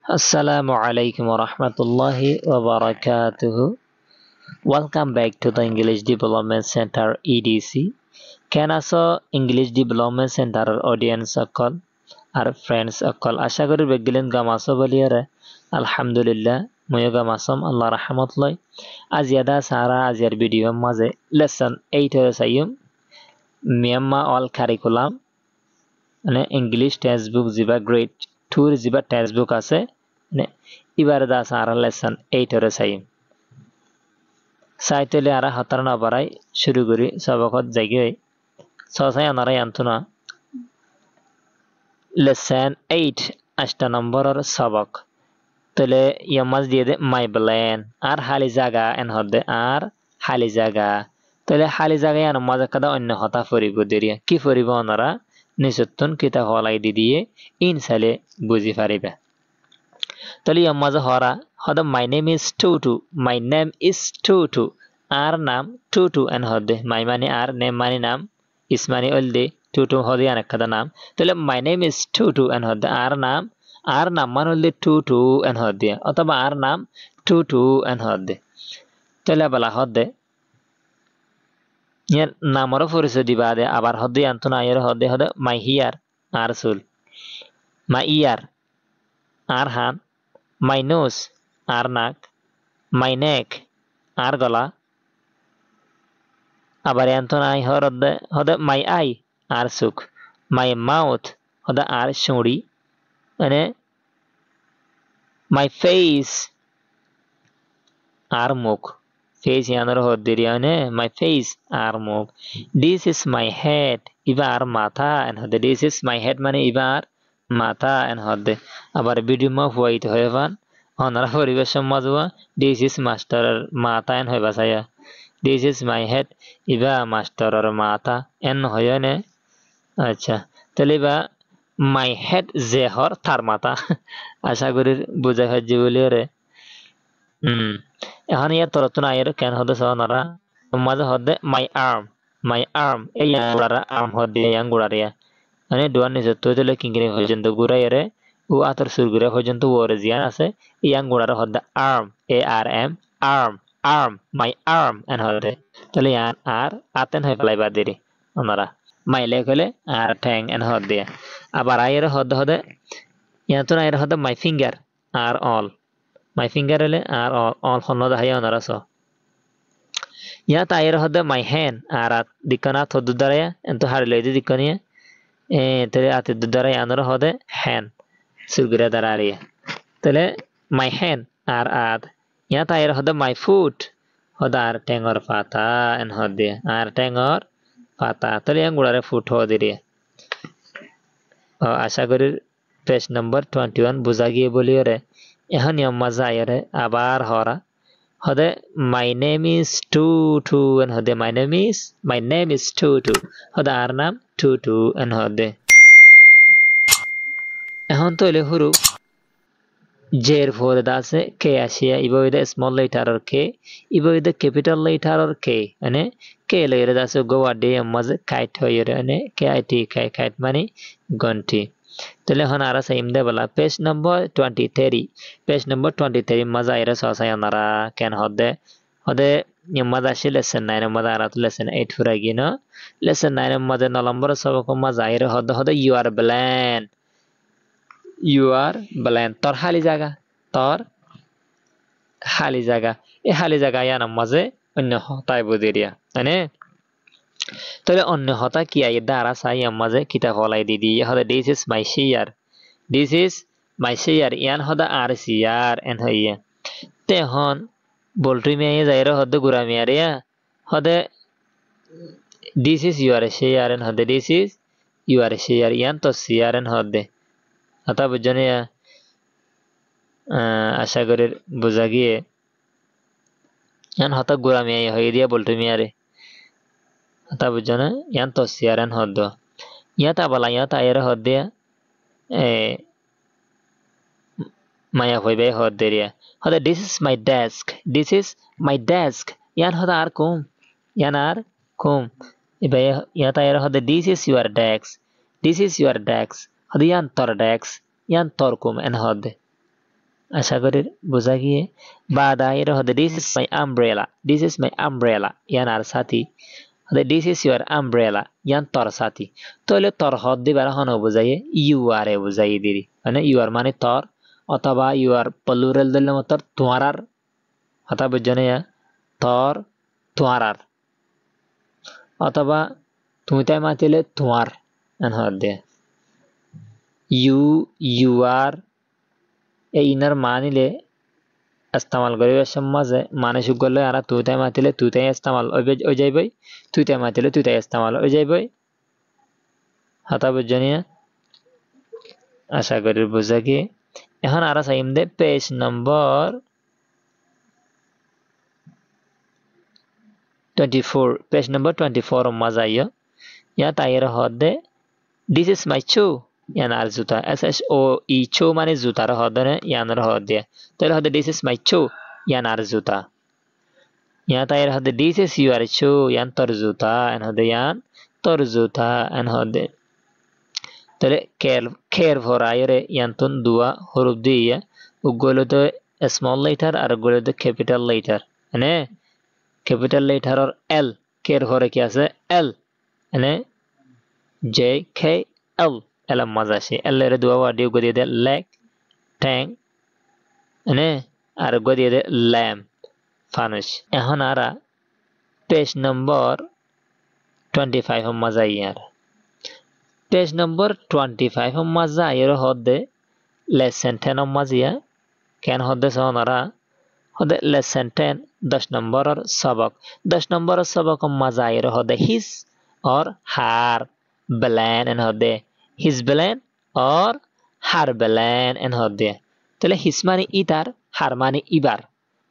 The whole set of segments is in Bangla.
Assalamu alaikum wa rahmatullahi wa barakatuhu. Welcome back to the English Development Center EDC. Can also English Development Center audience call our friends call. Asha kori beggilen gamaso boliyare. Alhamdulillah. Moyo gamasom Allah rahmatullah. Aziyada sara aziyar video maze lesson 8 sayum. Myanmar all curriculum. English textbook ziba grade 2 ziba textbook আছে এবারে দা সারা লেসন 8 এর সাইম সাইতলে আরা হাতার না বাড়াই শুরু করি সবকত জায়গায় সসাই আনারা আন্তনা লেসন 8 8 নম্বরের সবক তলে ইয়ামাজ দিয়ে দে মাই ব্ল্যান আর হালি জায়গা এন হদে আর হালি জায়গা তলে হালি জায়গায় আন মাঝে কাদা অন্য হতা ফরিব দেরিয়া কি ফরিব ওনারা নিসত্তন কিতা হলাই দিয়ে ইনসালে বুঝি পারিবে তাহলে মাঝে হরা হদ my name is Tutu my name is Tutu আর নাম টুটু এন হদে মাই মানে আর নেম মানে নাম ইস মানে অলদে টুটু হদে অনেক কথা নাম তাহলে মাই নেম ইজ টুটু এন হদে আর নাম মানে অলদে টুটু এন হদে অথবা আর নাম টুটু এন হদে তাহলে বলা হদে ইয়ার নামরও পরিচয় দিবা দে আবার হদে আনতো না এর হদে হদে মাই হিয়ার আর সুল মাই ইয়ার আর হান my nose আর নাক my neck আর গলা আবার এন্তনাই হদে my eye আর চোখ my mouth হদে আর শুঁড়ি মানে my face আর মুখ face ইয়ানোর হদ্দিরি মানে my face আর মুখ this is my head ইবা আর মাথা এন হদে this is my head মানে ইবা আর মাথা এন হদে আবার ভিডিও মা হুয়াইত হয়ে পান ওনারা পরিবেশ মাজুয়া দিস ইজ মাস্টারের মাথা এন হইবা চাইয়া দিস ইজ মাই হেড ইবা মাস্টারের মাথা এন হয় নে আচ্ছা তাহলে বা মাই হেড যে হর তার মাথা আশা করি বুঝাই হচ্ছে বলি রে এখন ইয়ার তরতুন আয়ের কেন হদে ওনারা মাঝে হদে মাই আর্ম এই গুড়ারা আর্ম হদে ইয়াং গুড়ারিয়া মানে ডোয়ার নিজে তো কিংকিনি পর্যন্ত ঘুরাই রে ও আতর সুরগুড়া পর্যন্ত ওর জিয়ান আছে ইয়াং গুড়ার হদে আর্ম আর্ম মাই আর্ম এন হদে তাহলে ইয়ান আর আতেন হয়ে ফেলাই বা দেরি ওনারা মাই লেগ হলে আর ঠ্যাং এন হদে আবার আয়ের হদে ইয়ান তো আয়ের হদে মাই ফিঙ্গার আর অল মাই ফিঙ্গার হলে আর অল হন্নদ হাইয়া ওনারা স ইয়াত আয়ের হদে মাই হ্যান আর দিকনা থদু দাঁড়াইয়া এত হারি লইতে দিকনিয়া তাহলে আতে দ্বারা আনার হদে হ্যান সুরগুরা দ্বারা আরিয়া তাহলে মাই হ্যান আর ইয়া তাইর হদে মাই ফুট হদে আর টেঙ্গর পাতা এন হদে আর টেঙ্গর পাতা তাহলে ইয়াং গুড়ারে ফুট হদে রিয়া আশা করি পেজ নম্বর 21 বুঝা গিয়ে বলি রে এখন মজা আয়রে আবার হরা হদে মাই নেম ইজ টুটু এন হদে মাই নেম ইজ টুটু হদে আর নাম টুটু এন হদে এখন তো এলে হুরুফ জের ফোর আছে কে আসিয়া ইবা উইদা স্মল লেটার আর কে ইবা উইদা ক্যাপিটাল লেটার আর কে মানে কে লেরে আছে গোয়া ডে মাঝে কাইট হয়ে মানে কে আইটি কাইট মানে গন্টি তাহলে এখন আর সাইম দে বলা পেজ নম্বর 23 মজা আইরা সসাই আনারা কেন হদে মজা আসি লেসন 9 মজা আর লেসন 8 ফুরা গিন লেসন 9 মজা 9 নম্বর সবক মজা আইরা হদে ইউ আর ব্ল্যান তোর খালি জায়গা এই খালি জায়গা ইয়ার মাঝে অন্য হতায় বুঝিরিয়া মানে তাহলে অন্য হতা কি আই দ্বারা চাই মাঝে কিতা হলাই দিদি হদে দিস ইজ মাই শেয়ার ইয়ান হদা আর সিয়ার এন হইয়া তেহন বল্টুই মেয়ে যাইরা হদে গুড়া মেয়ারিয়া হদে দিস ইজ ইউর শেয়ার এন হদে দিস ইজ ইউর শেয়ার ইয়ান তো সিয়ার এন হদে হতা বুঝনে আশা করি বোঝা গিয়ে ইয়ান হতা গুড়া মেয়ে হয়ে দিয়া বল্টু মেয়ারে হতা বুঝনে ইয়ান তো সিয়ার এন হদ ইয়াতা বলা ইয়াতা আয়ের হদ দিয়া মায়া হইবে হদ দেরিয়া হদে দিস ইজ মাই ডেস্ক ইয়ান হদা আর কুম এবার ইয়াতা আয়ের হদে দিস ইজ ইউর ডেস্ক হদে ইয়ান তোর কুম এন হদে আশা করি বোঝা গিয়ে। বাদা এর হদে this is my umbrella, this is my umbrella ইয়ান আর সাথী হদে দিস ইজ ইউর আমব্রেলা ইয়ান তর সাথী। তাহলে তর হদ দিবার হন বুঝাইয়ে ইউ আর এ বুঝাই দিরি, মানে ইউ আর মানে তর, অথবা ইউ আর প্লুরাল দিলে মতর তোমার, কথা বুঝছো না? তর তোমার, অথবা তুমি তাই মাতিলে তোমার এন হদে ইউ ইউ আর এই ইনার মানিলে ইস্তেমাল করিবার সমাজে মানে সুখ করলে আর তুই তাই মাতিলে তুই তাই ইস্তেমাল ওই যাইবই, তুই তাই মাতিলে তুই তাই ইস্তেমাল ওই যাইবই। হাতা বুঝনিয়া আশা করি বুঝা কি। এখন আর চাইম দে পেজ নম্বর 24, পেজ নম্বর 24 মজা আইয়। ইয়া তাইয়ের হদ দে দিস ইজ মাই শু ইয়ান আর জুতা, এস এস ও ই শু মানে জুতার হদ নে ইয়ানের হদ দিয়ে, তাহলে হদে দিস ইজ মাই শু ইয়ান আর জুতা। ইয়া তাইয়ের হদে দিস ইজ ইউর শু ইয়ান তোর জুতা এন হদে ইয়ান তোর জুতা এন হদে। তাহলে খের ভরাইরে ইয়ান্তন দুয়া হরুফ দিয়ে উগুলো তো স্মল লেটার আর উগুলো তো ক্যাপিটাল লেটার, মানে ক্যাপিটাল লেটার আর এল কের ভরে কি আছে এল, মানে জে কে এল এল মজা আছে এল এর দুয়া ওয়ার্ড দিয়ে দিয়ে দে লেগ ট্যাং, মানে আর দিয়ে দে ল্যাম্প ফানুস। এখন আরা পেজ নম্বর 25 মজা ইয়ার। পেজ নম্বর 25 মজা এর হদে লেসন 10 মজিয়া কেন হদে সোনারা হদে লেসন 10 10 নম্বরের সবক, 10 নম্বরের সবক মজা এর হদে হিস और हार ब्लैन एन हदे हिज ब्लैन और हार ब्लैन एन हदे। তাহলে হিস মানে ইতার, হার মানে ইবার,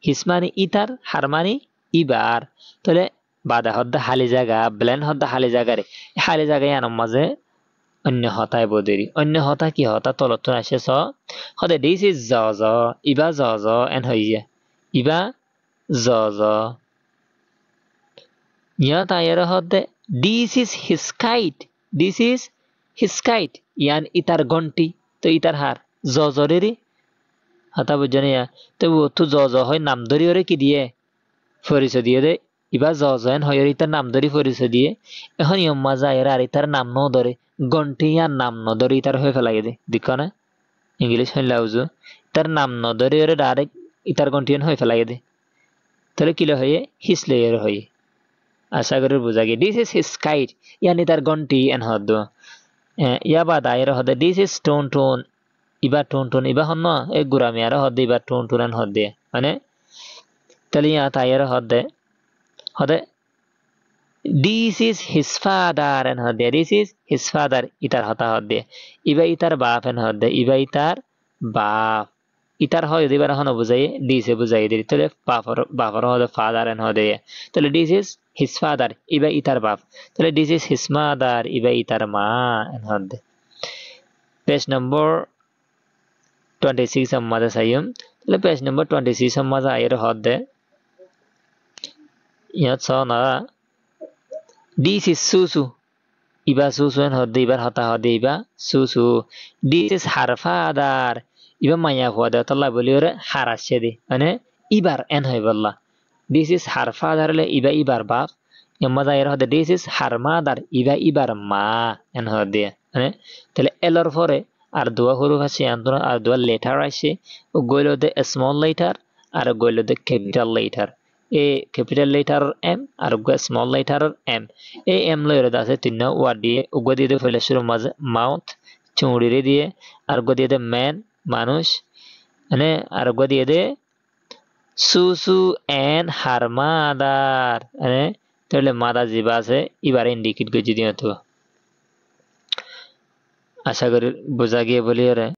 হিস মানে ইতার, হার মানে ইবার। তাহলে বাদা হদে হালি জায়গা, ব্ল্যান হদে হালি জায়গা রে, হালি জায়গায় আনম মাঝে অন্য হতায় বদেরি, অন্য হতা কি হতা তলত আসে স হদে দিস ইজ জ জ ইবা জ জ এন হইয়া ইবা জ জ। ইয়া তাইয়ের হদে this is his kite, this is his kite ইয়ান ইতার ঘন্টি, তো ইতার হার জ জরেরি হতা বুঝনি। তো তো জ জ হয় নাম ধরি ওরে কি দিয়ে পরিচয় দিয়ে দে, ইবা জ জ এন হয় ইতার নাম ধরি পরিচয় দিয়ে। এখন ইয়ম্মা যায় আর ইতার নাম ন ধরে ঘন্টি আর নাম ন ধরে ইতার হয়ে ফেলাই দে, দিক না ইংলিশ হইলা বুঝো, তার নাম ন ধরে ওরে ডাইরেক্ট ইতার ঘন্টি হয়ে ফেলাই দে, তাহলে কিলো হয়ে হিস লেয়ার হয়ে। আশা করি বুঝা গিয়ে দিস ইজ হিজ কাইট ইয়ানি তার ঘন্টি এন হদ। ইয়া বা দায়ের হদে this is tone tone Iba tone tone ইবা হন এ গুরামি আর হদে ইবা টোন টোন এন হদ দিয়ে, মানে তাহলে ইয়া তাইয়ের হদে হদে দিস ইজ হিজ ফাদার এন হদ দিয়ে, দিস ইজ হিজ ফাদার ইতার হতা হদ দিয়ে, ইবা ইতার বাপ এন হদ দিয়ে, ইবা ইতার বাপ, ইতার হয় দিবার হন বুঝাই ডিসে বুঝাই দিই, তাহলে বাপর হদে ফাদার এন হদে, তাহলে দিস ইজ হিজ ফাদার ইবা ইতার বাপ, তাহলে দিস ইজ হিজ মাদার ইবা ইতার মা এন হদে। পেজ নম্বর 26 মাঝে সাইম, তাহলে পেজ নম্বর 26 মাঝে আয়ের হদে ইয়াত সনা দিস ইজ সুসু ইবা সুসু এন হদে ইবার হতা হদে ইবা সুসু। দিস ইজ হার ফাদার ইবা মাইয়া হদে তাল্লা বলি ওরে হার আসছে দি, মানে ইবার এন হয় বললা। দিস ইজ হার ফাদার হলে ইবা ইবার বাপ, মজা এর হদে দিস ইজ হার মাদার ইবা ইবার মা এন হদে, মানে তাহলে এলর পরে আর দোয়া হরুফ আছে আর দোয়া লেটার আছে, ও গইল দে স্মল লেটার আর গইল দে ক্যাপিটাল লেটার, এ capital letter M R small letter M. এই এম লইরে আছে তিন ওয়ার্ড দিয়ে উগ দিয়ে দে ফেলে শুরু মাঝে মাউথ চুড়িরে দিয়ে, আর উগ দিয়ে দে ম্যান মানুষ, মানে আর উগ দিয়ে দে সুসু এন হার মাদার, মানে তাহলে মাদা জিবা আছে এবারে ইন্ডিকেট করে যদি হতো। আশা করি বোঝা গিয়ে বলি ওরে।